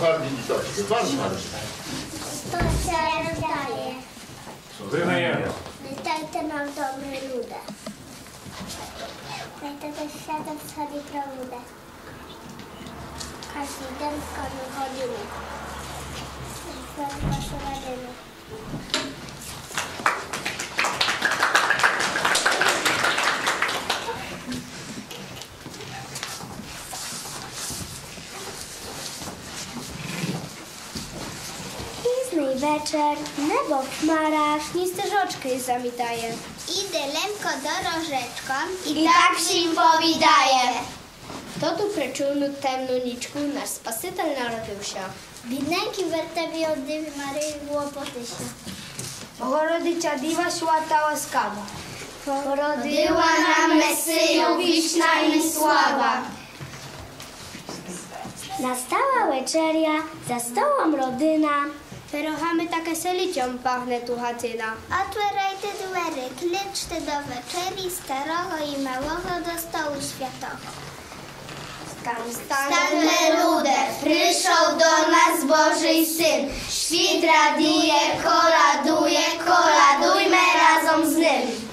Hardin i Toczy. Bardzo To się rozdaje. Wynajemy. Dajcie nam dobre ludę. Dajcie też świata wschodzi prałudę. Każdy dzień skąd chodzimy. Skąd wasze rodziny. Wieczór, niebo w chmarach, nisteżoczki zamitaje. Idę lemko dorożeczką I tak się im powidaje. To tu preczulnu temnu niczku nasz Spasitelj narodził się. Bidnęki wertebi od Dywy Maryi łopoty się. Bogorodica diwa świata łaskawa. Porodyła nam Mesyju wiśna i sława. Nastała wieczeria, za stołem rodyna. Perochamy takie selicią pachnie tu chatyna. Otwieraj te dwery, klicz do wieczeri starego i małego do stołu świętego. Stańmy ludę, przyszł do nas Boży Syn. Świt raduje, koladujmy razem z nim.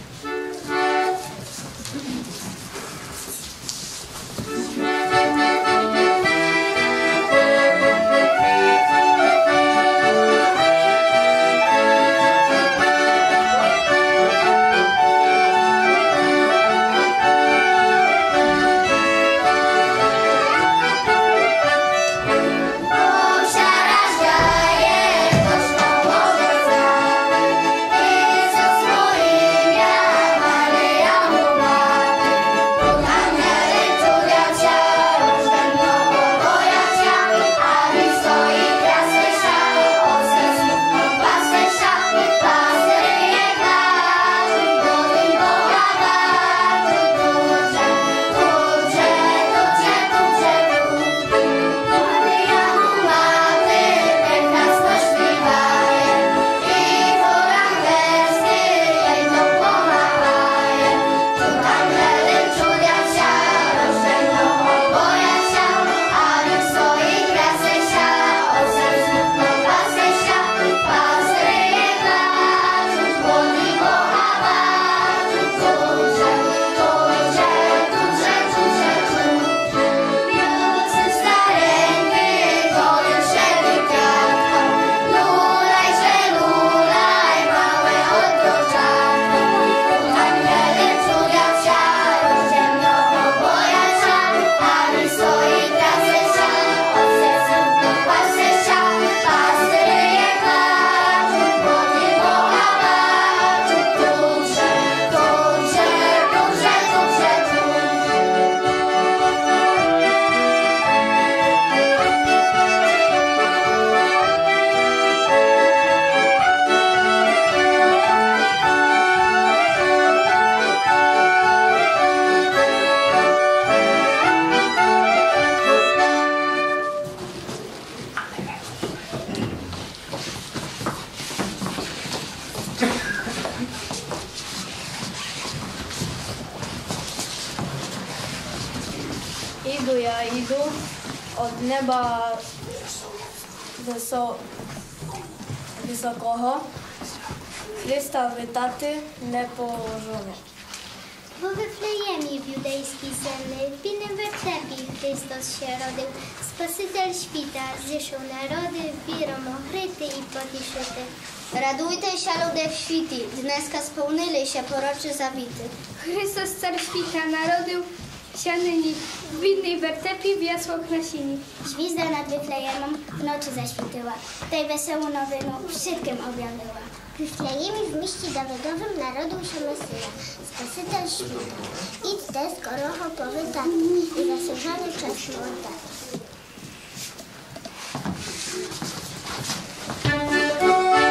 Idu od nieba wysokogo, Chrysta wytaty nepołożone. Bo Wyflejemie w judejskiej senny, w pilnym wertepie Chrystus się rodził, Spasitelj świta, zjeszył narody, wirą ochryty i potiszyty. Radujte się ludzie w świti, dneska spełnili się poroczy zawity. Chrystus car świta narodził się nyni, w winnej wertepie w jasłach nasieni. Gwizda nad Wyflejemem w nocy zaśwityła, tej wesołą nowину wszystkim objawiła. W Wyflejemie w mieście Dawidowym narodził się Mesyja, Spasitelj świta. Idźcie, skoro ho powitati i zasłużony czas oddati. Mama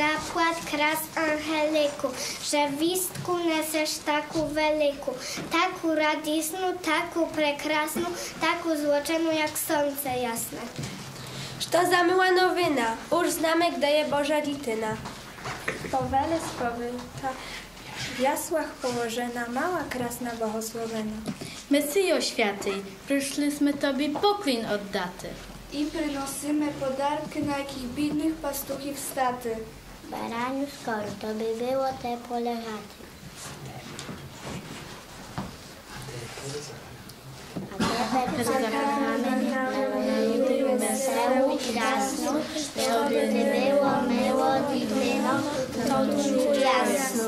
zapłat kras angeliku, że wistku nesesz taku veliku, taku radisnu, taku prekrasnu, taku złoczenu jak słońce jasne. Što za miła nowina, už znamy, gdzie je Boża lityna. Powele spowyta, w jasłach położena, mała krasna błogosławiona. Mesjo święty, przyszliśmy Tobie poklin oddati. I przynosimy podarki, na jakich biednych pastuchów staty. Baraniu skoro, to by było te pole chaty. A teraz zakochamy na wesołu krasnu, to by było miło dydyno, to tu jasno.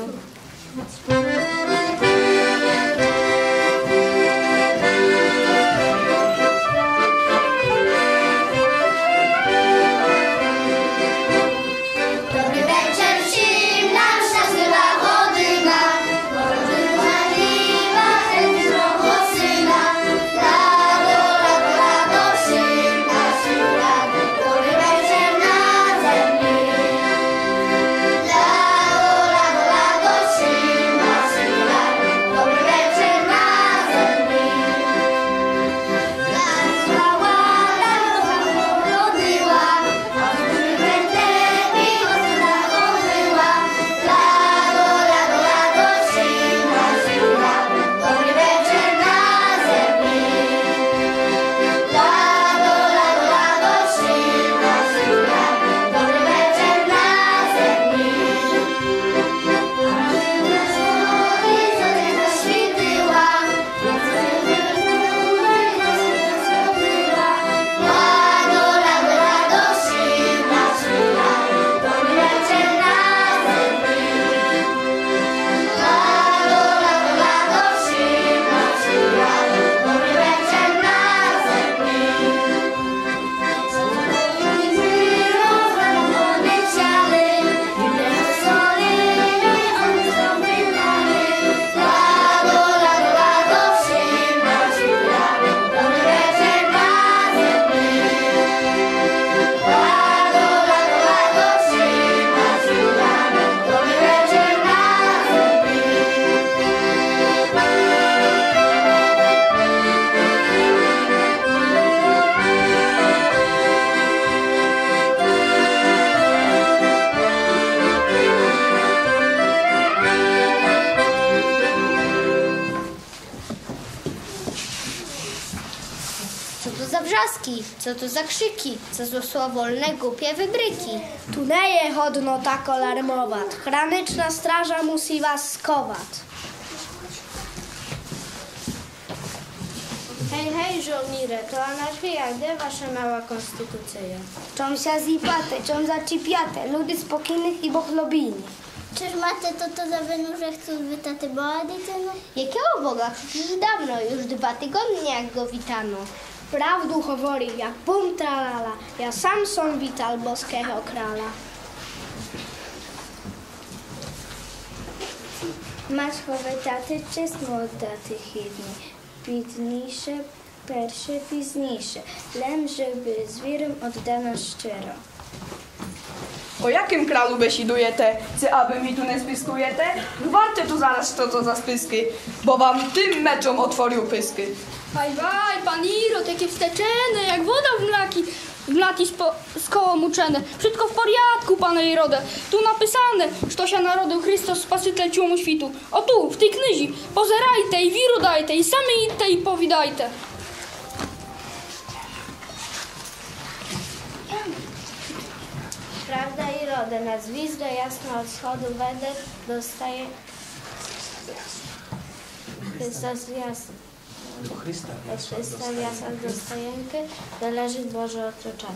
Co to za krzyki? Co za słowolne, głupie wybryki? Tu nie je hodno tak alarmować. Hraniczna straża musi was skować. Hej, żołnire, to a na chwilę, gdzie wasza mała konstytucja? Czom się zipate, czom zaczipiate, ludy spokojnych i bochlobini. Czyż macie to za winu, że chcą witać Boga dycynu? Jakiego Boga? Przecież dawno, już 2 tygodnie jak go witano. Prawdu mówi, jak bum tralala, ja sam som wital boskiego krala. Masz chowetaty czy smoltaty chydni, pitniejsze, persze, piźniejsze, lem, żeby zwierom oddano szczero. O jakim kralu besidujete, czy aby mi tu nie spiskujete? Gwarte tu zaraz to za spiski, bo wam tym meczom otworzył pyski. Waj, pan Irod, jakie wsteczene, jak woda w mlaki z koło muczene. Wszystko w porządku, panie Irode. Tu napisane, że się narodził Chrystus Spasiciel ciumu świtu. O tu, w tej knyzi, pozerajte i wiru dajte, i sami idte i powidajte. Prawda i rodę, na zwizdę jasno od wschodu wedę dostaje Chrystus jasno. Od Chrysta jasno dostajenkę zależy Boże otoczenie.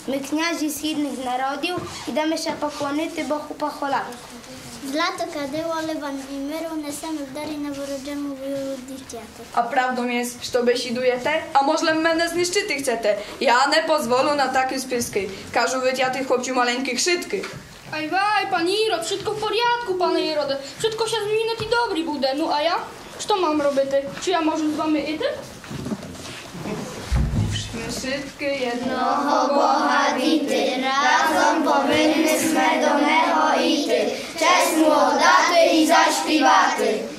My kniazi z innych narodów idemy się pokłonić Bogu pocholać. Zlato kadyło, lewan i myru, nesemy w dary noworodżemu dzieciaku. A prawdą jest, że besidujete? A może mnie zniszczyć chcete? Ja nie pozwolę na takie spiski. Każu wycia tych chłopciu maleńkich szydkich. Waj, pan Irod, wszystko w porządku, panie Irode. Wszystko się zmieni i dobry bude. No a ja? Co mam robić? Czy ja może z wami idę? wszystkie jedno. Bohatity, razem powinny sme do neho ity. Cześć mu oddaty i zaśpiewaty.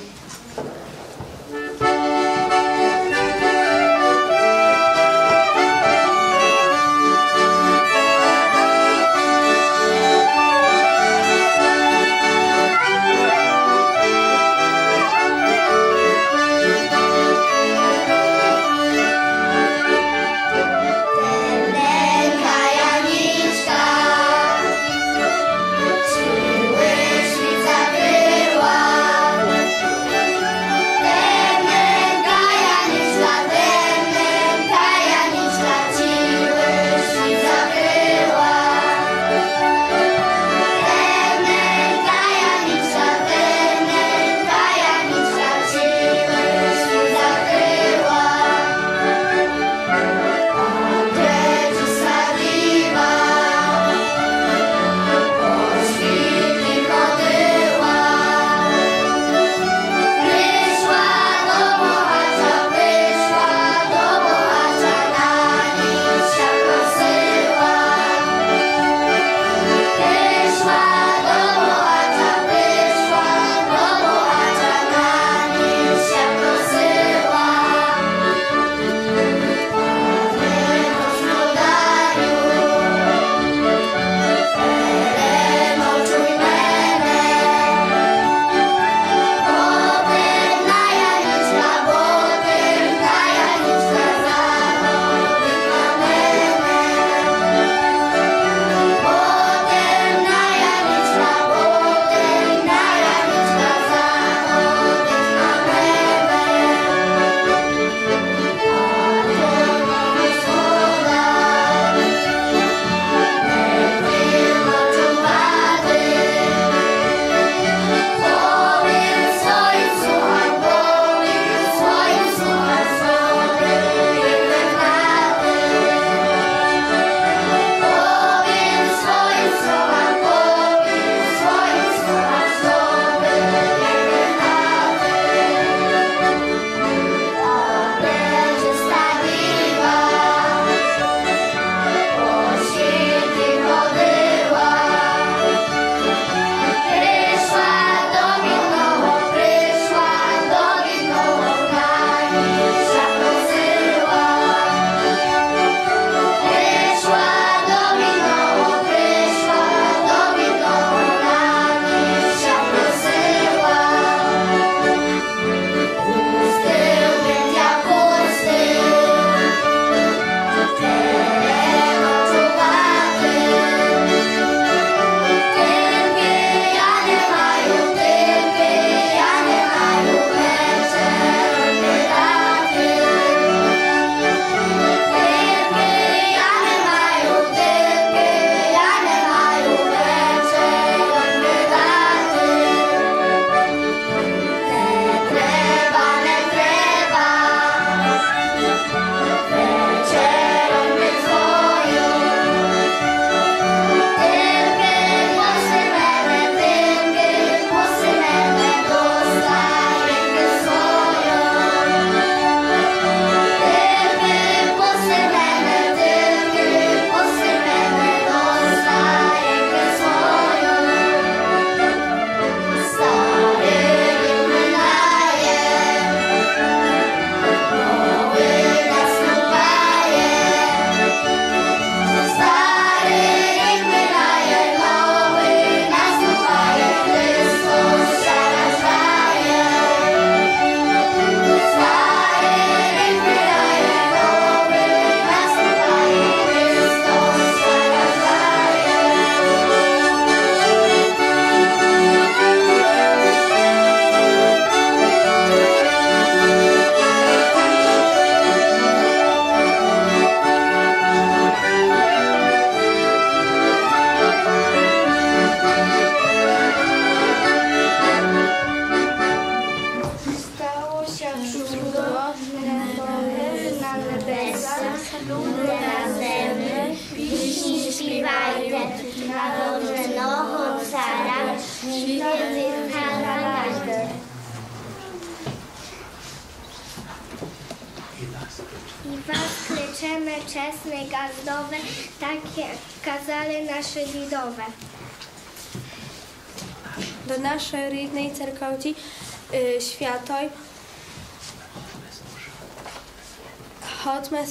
I was kleczemy wczesne, gazdowe, tak jak kazali nasze dzidowe. Do naszej rідnej церковці świętej chodźmy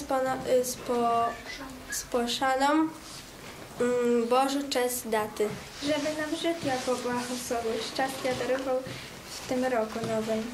z poszaną Bożu czas daty. Żeby nam życia pobłogosławił, szczęścia darował w tym roku nowym.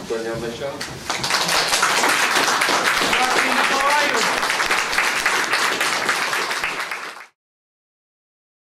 Kłaniamy się.